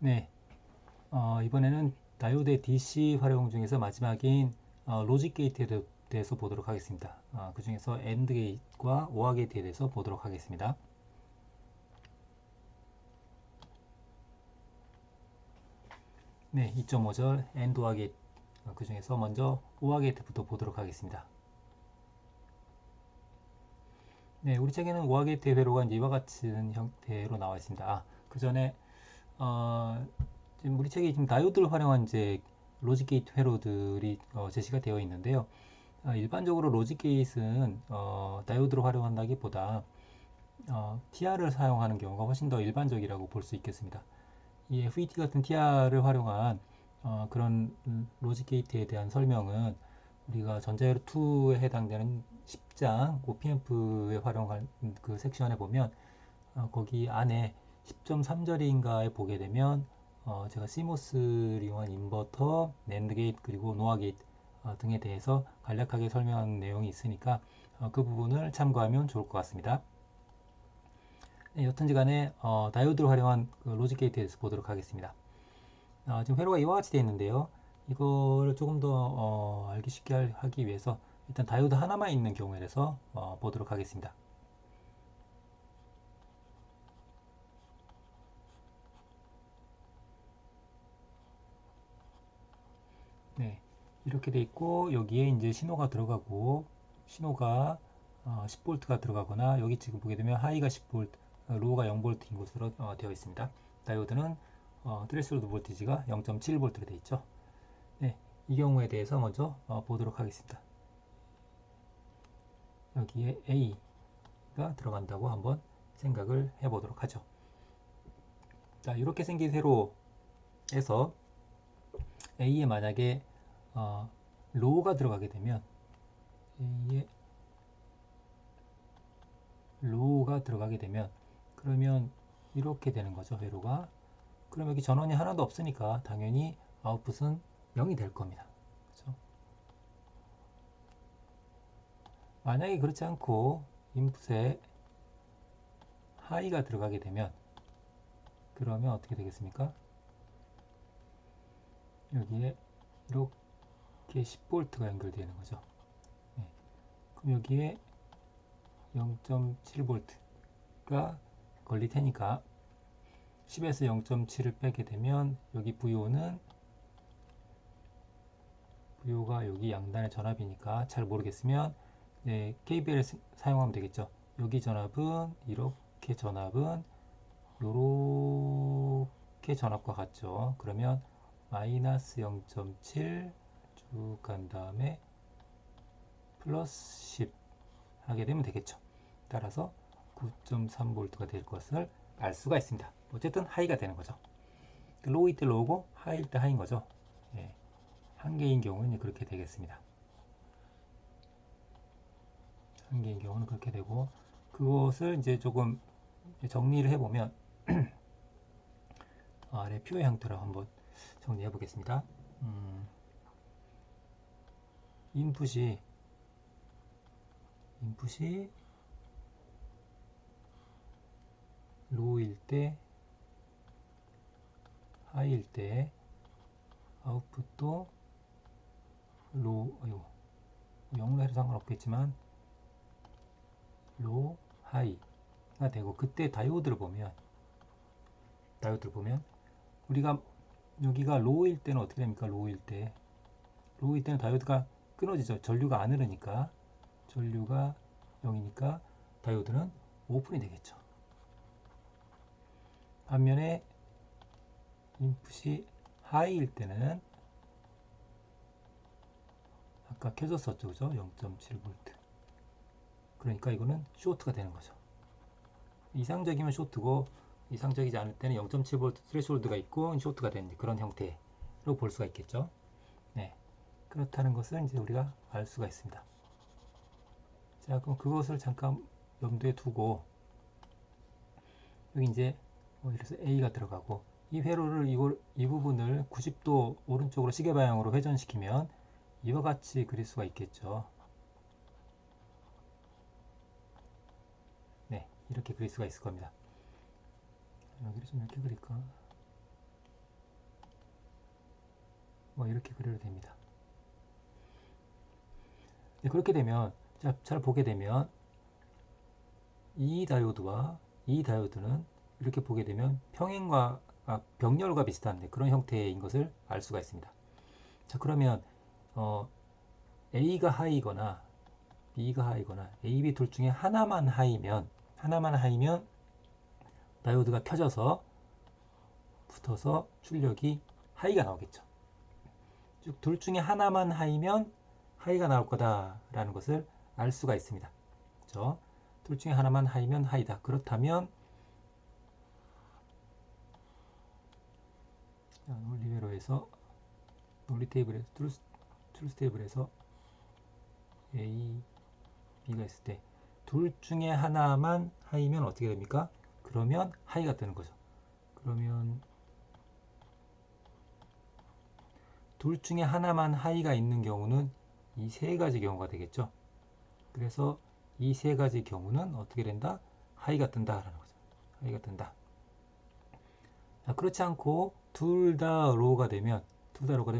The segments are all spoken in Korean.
네, 이번에는 다이오드의 DC 활용 중에서 마지막인 로직 게이트에 대해서 보도록 하겠습니다. 그 중에서 AND 게이트와 OR 게이트에 대해서 보도록 하겠습니다. 네, 2.5절 AND OR 게이트, 그 중에서 먼저 OR 게이트부터 보도록 하겠습니다. 네, 우리 책에는 OR 게이트의 회로가 이제 이와 같은 형태로 나와 있습니다. 그 전에 지금 우리 책에 지금 다이오드를 활용한 이제 로직 게이트 회로들이 제시가 되어 있는데요. 일반적으로 로직 게이트는 다이오드를 활용한다기보다 TR을 사용하는 경우가 훨씬 더 일반적이라고 볼 수 있겠습니다. 이 FET 같은 TR을 활용한 그런 로직 게이트에 대한 설명은 우리가 전자회로 2에 해당되는 10장 OPMP에 활용한 그 섹션에 보면 거기 안에 10.3절인가에 보게 되면 제가 CMOS를 이용한 인버터, 낸드 게이트 그리고 노아 게이트 등에 대해서 간략하게 설명한 내용이 있으니까 그 부분을 참고하면 좋을 것 같습니다. 네, 여튼지 간에 다이오드를 활용한 그 로직 게이트에 대해서 보도록 하겠습니다. 지금 회로가 이와 같이 되어 있는데요. 이거를 조금 더 알기 쉽게 하기 위해서 일단 다이오드 하나만 있는 경우에 대해서 보도록 하겠습니다. 네, 이렇게 돼 있고 여기에 이제 신호가 들어가고 신호가 10V가 들어가거나 여기 지금 보게 되면 하이가 10V, 로우가 0V인 것으로 되어 있습니다. 다이오드는 트레스홀드 볼티지가 0.7V로 되어 있죠. 네, 이 경우에 대해서 먼저 보도록 하겠습니다. 여기에 A가 들어간다고 한번 생각을 해보도록 하죠. 자, 이렇게 생긴 세로에서 A에 만약에 로우가 들어가게 되면 A에 로우가 들어가게 되면 그러면 이렇게 되는 거죠. 회로가. 그럼 여기 전원이 하나도 없으니까 당연히 아웃풋은 0이 될 겁니다. 그렇죠? 만약에 그렇지 않고 인풋에 하이가 들어가게 되면 그러면 어떻게 되겠습니까? 여기에 이렇게 10V가 연결되는 거죠. 네. 그럼 여기에 0.7V가 걸릴 테니까 10에서 0.7을 빼게 되면 여기 VO가 여기 양단의 전압이니까 잘 모르겠으면 KBL을 사용하면 되겠죠. 여기 전압은 이렇게 전압은 요렇게 전압과 같죠. 그러면 마이너스 0.7 쭉 간 다음에 플러스 10 하게 되면 되겠죠. 따라서 9.3V가 될 것을 알 수가 있습니다. 어쨌든 하이가 되는 거죠. 로우일 때 로우고 하이일 때 하이인 거죠. 예, 한 개인 경우는 그렇게 되겠습니다. 한 개인 경우는 그렇게 되고 그것을 이제 조금 정리를 해보면 아래 표의 형태로 한번 정리해 보겠습니다. 인풋이 로우일 때 하이일 때 아웃풋도 로우, 0로 해도 상관없겠지만 로우, 하이가 되고 그때 다이오드를 보면 우리가 여기가 로우일 때는 어떻게 됩니까? 로우일 때는 다이오드가 끊어지죠. 전류가 안 흐르니까 전류가 0이니까 다이오드는 오픈이 되겠죠. 반면에 인풋이 하이일 때는 아까 켜졌었죠. 그죠? 0.7V. 그러니까 이거는 쇼트가 되는 거죠. 이상적이면 쇼트고 이상적이지 않을 때는 0.7V 스레시홀드가 있고 쇼트가 되는 그런 형태로 볼 수가 있겠죠. 네. 그렇다는 것을 이제 우리가 알 수가 있습니다. 자, 그럼 그것을 잠깐 염두에 두고 여기 이제 이래서 A가 들어가고 이 회로를 이 부분을 90도 오른쪽으로 시계 방향으로 회전시키면 이와 같이 그릴 수가 있겠죠. 네, 이렇게 그릴 수가 있을 겁니다. 여기를 좀 이렇게 그릴까? 뭐 이렇게 그려도 됩니다. 네, 그렇게 되면 잘 보게 되면 이 다이오드와 이 다이오드는 이렇게 보게 되면 평행과 병렬과 비슷한 그런 형태인 것을 알 수가 있습니다. 자, 그러면 A가 하이거나 B가 하이거나 A, B 둘 중에 하나만 하이면 다이오드가 켜져서 붙어서 출력이 하이가 나오겠죠. 즉, 둘 중에 하나만 하이면 하이가 나올 거다라는 것을 알 수가 있습니다. 그렇죠? 둘 중에 하나만 하이면 하이다. 그렇다면 논리회로에서 논리 테이블에서 트루스 테이블에서 A, B가 있을 때 둘 중에 하나만 하이면 어떻게 됩니까? 그러면 하이가 뜨는 거죠. 그러면 둘 중에 하나만 하이가 있는 경우는 이 세 가지 경우가 되겠죠. 그래서 이 세 가지 경우는 어떻게 된다? 하이가 뜬다라는 거죠. 하이가 뜬다. 자, 그렇지 않고 둘 다 로우가 되면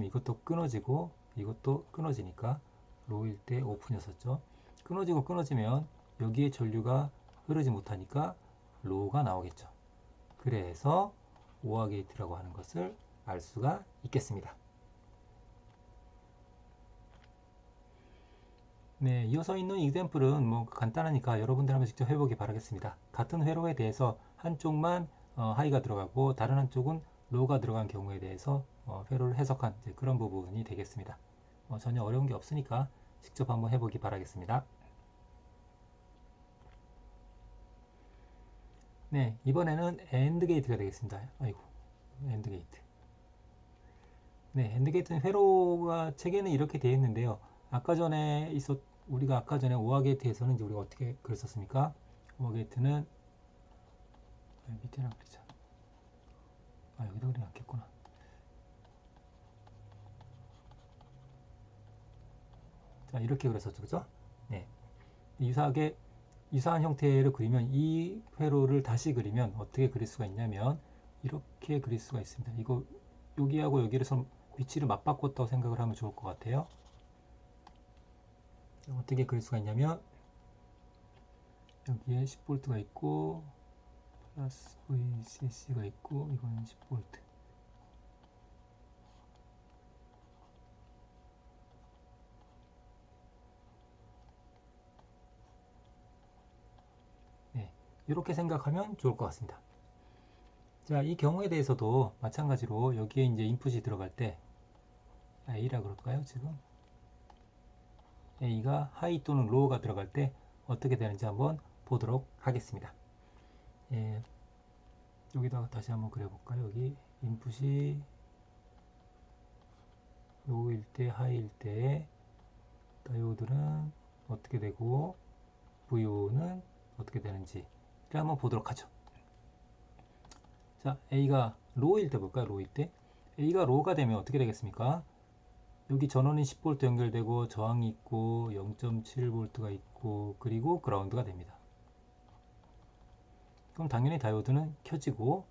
이것도 끊어지고 이것도 끊어지니까 로우일 때 오픈이었었죠. 끊어지면 여기에 전류가 흐르지 못하니까 로우가 나오겠죠. 그래서 오화 게이트라고 하는 것을 알 수가 있겠습니다. 네, 이어서 있는 example은 뭐 간단하니까 여러분들 한번 직접 해보기 바라겠습니다. 같은 회로에 대해서 한쪽만 하이가 들어가고 다른 한쪽은 로우가 들어간 경우에 대해서 회로를 해석한 그런 부분이 되겠습니다. 전혀 어려운 게 없으니까 직접 한번 해보기 바라겠습니다. 네, 이번에는 AND 게이트가 되겠습니다. 아이고, AND 게이트. 네, AND 게이트는 회로가 책에는 이렇게 되어 있는데요. 우리가 아까 전에 오화 게이트에서는 이제 우리가 어떻게 그랬었습니까? 오화 게이트는 밑에나 그리자. 여기다 그리면 낫겠구나. 자, 이렇게 그렸었죠, 그죠? 네, 유사한 형태를 그리면 이 회로를 다시 그리면 어떻게 그릴 수가 있냐면 이렇게 그릴 수가 있습니다. 이거 여기하고 여기를 위치를 맞바꿨다고 생각을 하면 좋을 것 같아요. 어떻게 그릴 수가 있냐면 여기에 10V가 있고 플러스 VCC가 있고 이거는 10V. 네, 이렇게 생각하면 좋을 것 같습니다. 자, 이 경우에 대해서도 마찬가지로 여기에 이제 인풋이 들어갈 때 A라 그럴까요? 지금 A가 하이 또는 로우가 들어갈 때 어떻게 되는지 한번 보도록 하겠습니다. 예, 여기다가 다시 한번 그려볼까요? 여기 인풋이 로우일 때, 하이일 때 다이오드는 어떻게 되고 VO는 어떻게 되는지 한번 보도록 하죠. 자, A가 로우일 때 볼까요? 로우일 때 A가 로우가 되면 어떻게 되겠습니까? 여기 전원이 10V 연결되고 저항이 있고 0.7V가 있고 그리고 그라운드가 됩니다. 그럼 당연히 다이오드는 켜지고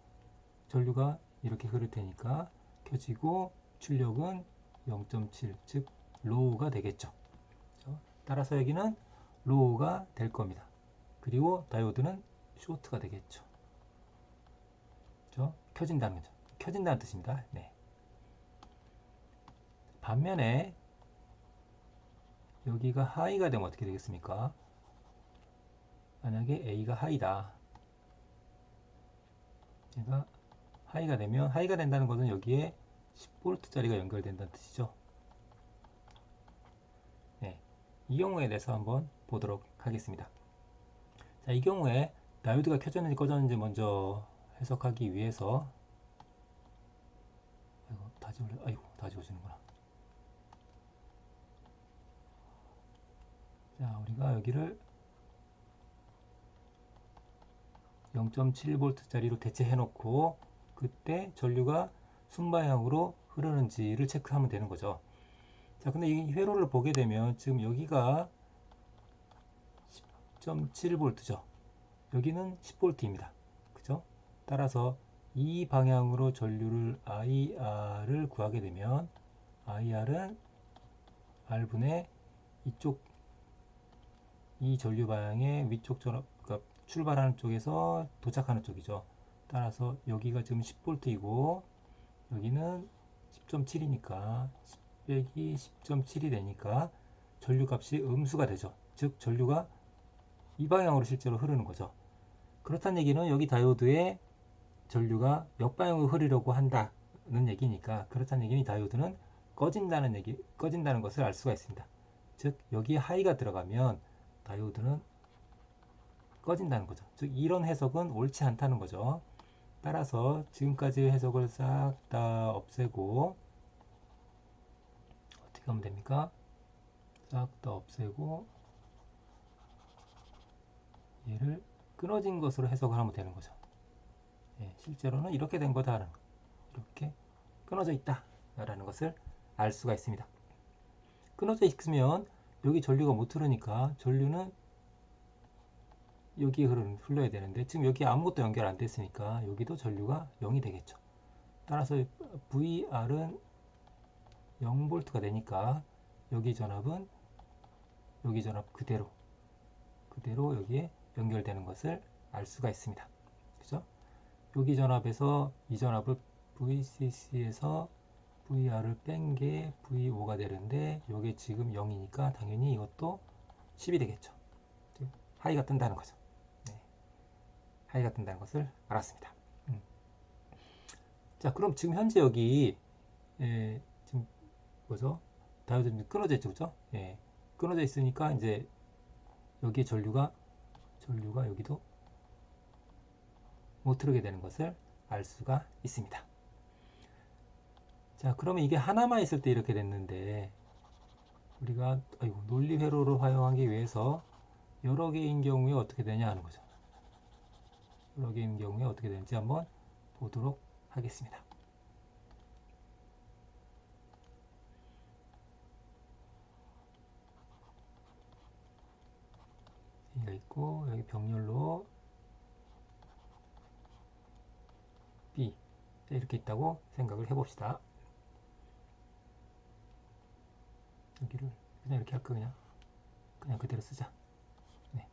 전류가 이렇게 흐를 테니까 켜지고 출력은 0.7, 즉 로우가 되겠죠. 따라서 여기는 로우가 될 겁니다. 그리고 다이오드는 쇼트가 되겠죠. 켜진다는 거죠. 켜진다는 뜻입니다. 네. 반면에 여기가 하이가 되면 어떻게 되겠습니까? 만약에 A가 하이다. 얘가 하이가 되면 하이가 된다는 것은 여기에 10V짜리가 연결된다는 뜻이죠. 네, 이 경우에 대해서 한번 보도록 하겠습니다. 자, 이 경우에 다이오드가 켜졌는지 꺼졌는지 먼저 해석하기 위해서 다 지워지는구나. 자, 우리가 여기를 0.7V짜리로 대체해 놓고 그때 전류가 순방향으로 흐르는지를 체크하면 되는 거죠. 자, 근데 이 회로를 보게 되면 지금 여기가 10.7V죠. 여기는 10V입니다. 그죠? 따라서 이 방향으로 전류를 IR을 구하게 되면 IR은 R분의 이쪽 이 전류 방향의 위쪽 전압, 그러니까 출발하는 쪽에서 도착하는 쪽이죠. 따라서 여기가 지금 10V이고 여기는 10.7이니까 10 빼기 10.7이 되니까 전류 값이 음수가 되죠. 즉 전류가 이 방향으로 실제로 흐르는 거죠. 그렇다는 얘기는 여기 다이오드에 전류가 역방향으로 흐르려고 한다는 얘기니까, 그렇다는 얘기는 이 다이오드는 꺼진다는 것을 알 수가 있습니다. 즉 여기에 하이가 들어가면 다이오드는 꺼진다는 거죠. 즉 이런 해석은 옳지 않다는 거죠. 따라서 지금까지 해석을 싹 다 없애고 어떻게 하면 됩니까? 싹 다 없애고 얘를 끊어진 것으로 해석을 하면 되는 거죠. 예, 실제로는 이렇게 된 거다라는 거. 이렇게 끊어져 있다 라는 것을 알 수가 있습니다. 끊어져 있으면 여기 전류가 못 흐르니까 전류는 여기에 흘러야 되는데 지금 여기 아무것도 연결 안 됐으니까 여기도 전류가 0이 되겠죠. 따라서 VR은 0V가 되니까 여기 전압은 여기 전압 그대로 여기에 연결되는 것을 알 수가 있습니다. 그죠? 여기 전압에서 이 전압을 VCC에서 VR을 뺀 게 VO가 되는데 이게 지금 0이니까 당연히 이것도 10이 되겠죠. 하이가 뜬다는 거죠. 네. 하이가 뜬다는 것을 알았습니다. 자, 그럼 지금 현재 여기 지금 뭐죠? 다이오드 끊어져 있죠, 그죠? 예, 끊어져 있으니까 이제 여기 전류가 여기도 못 흐르게 되는 것을 알 수가 있습니다. 자, 그러면 이게 하나만 있을 때 이렇게 됐는데 우리가 논리 회로를 활용하기 위해서 여러 개인 경우에 어떻게 되냐 하는 거죠. 여러 개인 경우에 어떻게 되는지 한번 보도록 하겠습니다. A가 있고 여기 병렬로 B 이렇게 있다고 생각을 해봅시다. 여기를 그냥 이렇게 할까? 그냥 그대로 쓰자. 네.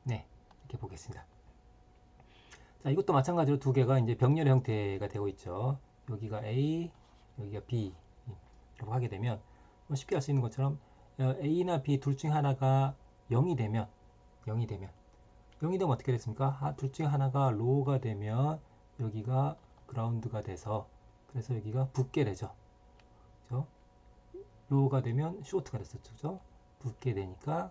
네, 이렇게 보겠습니다. 자, 이것도 마찬가지로 두 개가 이제 병렬 형태가 되고 있죠. 여기가 A, 여기가 B 라고 하게 되면 쉽게 할 수 있는 것처럼 A나 B 둘 중 하나가 0이 되면 0이 되면 어떻게 됐습니까? 둘 중 하나가 로우가 되면 여기가 그라운드가 돼서 그래서 여기가 붙게 되죠. 그죠? 로우가 되면 쇼트가 됐었죠. 그죠? 붙게 되니까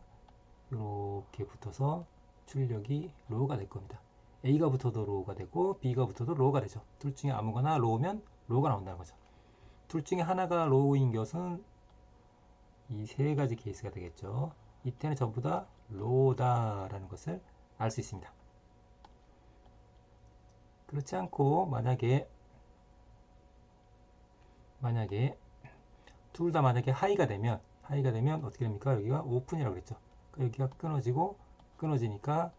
이렇게 붙어서 출력이 로우가 될 겁니다. A가 붙어도 로우가 되고 B가 붙어도 로우가 되죠. 둘 중에 아무거나 로우면 로우가 나온다는 거죠. 둘 중에 하나가 로우인 것은 이 세 가지 케이스가 되겠죠. 이때는 전부 다 로우다라는 것을 알 수 있습니다. 그렇지 않고 만약에 둘 다 만약에 하이가 되면 어떻게 됩니까? 여기가 오픈이라고 그랬죠. 그러니까 여기가 끊어지니까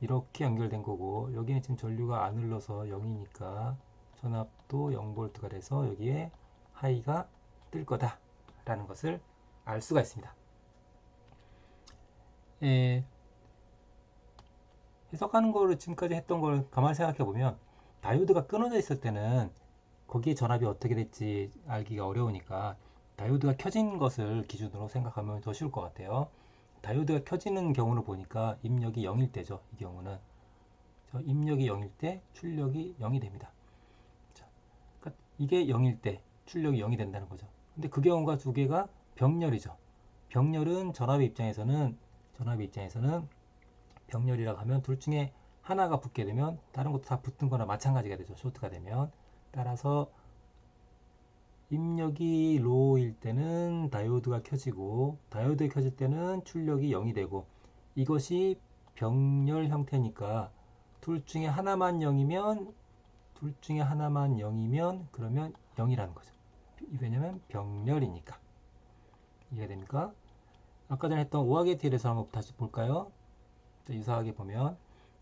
이렇게 연결된 거고 여기는 지금 전류가 안 흘러서 0이니까 전압도 0V가 돼서 여기에 하이가 뜰 거다 라는 것을 알 수가 있습니다. 해석하는 거를 지금까지 했던 걸 가만히 생각해 보면 다이오드가 끊어져 있을 때는 거기에 전압이 어떻게 될지 알기가 어려우니까 다이오드가 켜진 것을 기준으로 생각하면 더 쉬울 것 같아요. 다이오드가 켜지는 경우를 보니까 입력이 0일 때죠. 이 경우는 입력이 0일 때 출력이 0이 됩니다. 자, 그러니까 이게 0일 때 출력이 0이 된다는 거죠. 근데 그 경우가 두 개가 병렬이죠. 병렬은 전압의 입장에서는 병렬이라고 하면 둘 중에 하나가 붙게 되면 다른 것도 다 붙은 거나 마찬가지가 되죠. 쇼트가 되면. 따라서 입력이 로우일 때는 다이오드가 켜지고 다이오드가 켜질 때는 출력이 0이 되고 이것이 병렬 형태니까 둘 중에 하나만 0이면 그러면 0이라는 거죠. 왜냐면 병렬이니까. 이해가 됩니까? 아까 전에 했던 오하게티에서 한번 다시 볼까요? 유사하게 보면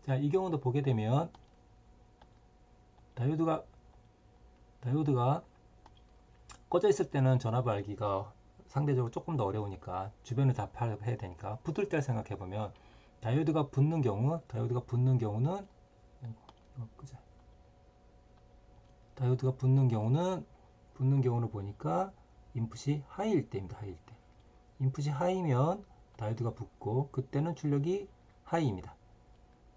자, 이 경우도 보게 되면 다이오드가 꺼져 있을 때는 전압을 알기가 상대적으로 조금 더 어려우니까 주변을 다 파악해야 되니까 붙을 때를 생각해 보면 다이오드가 붙는 경우는 붙는 경우는 보니까 인풋이 하이일 때입니다. 하이일 때. 인풋이 하이면 다이오드가 붙고 그때는 출력이 하이입니다.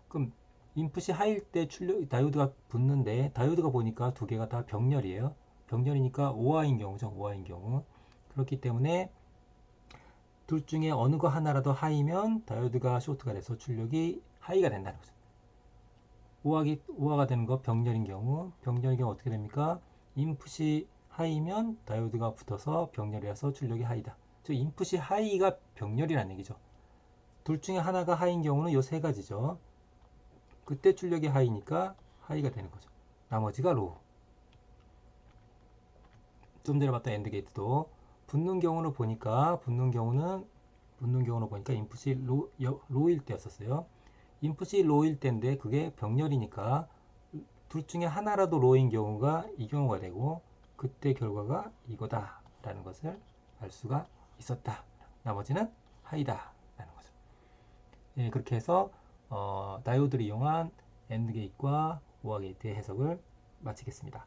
그럼 인풋이 하이일 때 다이오드가 붙는데 다이오드가 보니까 두 개가 다 병렬이에요. 병렬이니까 오하인 경우죠. 오하인 경우. 그렇기 때문에 둘 중에 어느 거 하나라도 하이면 다이오드가 쇼트가 돼서 출력이 하이가 된다는 거죠. 오하가 되는 거 병렬인 경우 어떻게 됩니까? 인풋이 하이면 다이오드가 붙어서 병렬이라서 출력이 하이다. 즉 인풋이 하이가 병렬이라는 얘기죠. 둘 중에 하나가 하이인 경우는 요 세 가지죠. 그때 출력이 하이니까 하이가 되는 거죠. 나머지가 로우. 좀 전에 봤던 엔드 게이트도 붙는 경우는 보니까 인풋이 로일 때였었어요. 인풋이 로일 때인데 그게 병렬이니까 둘 중에 하나라도 로인 경우가 이 경우가 되고 그때 결과가 이거다 라는 것을 알 수가 있었다. 나머지는 하이다 라는 거죠. 예, 그렇게 해서 다이오드를 이용한 엔드 게이트와 오화 게이트의 해석을 마치겠습니다.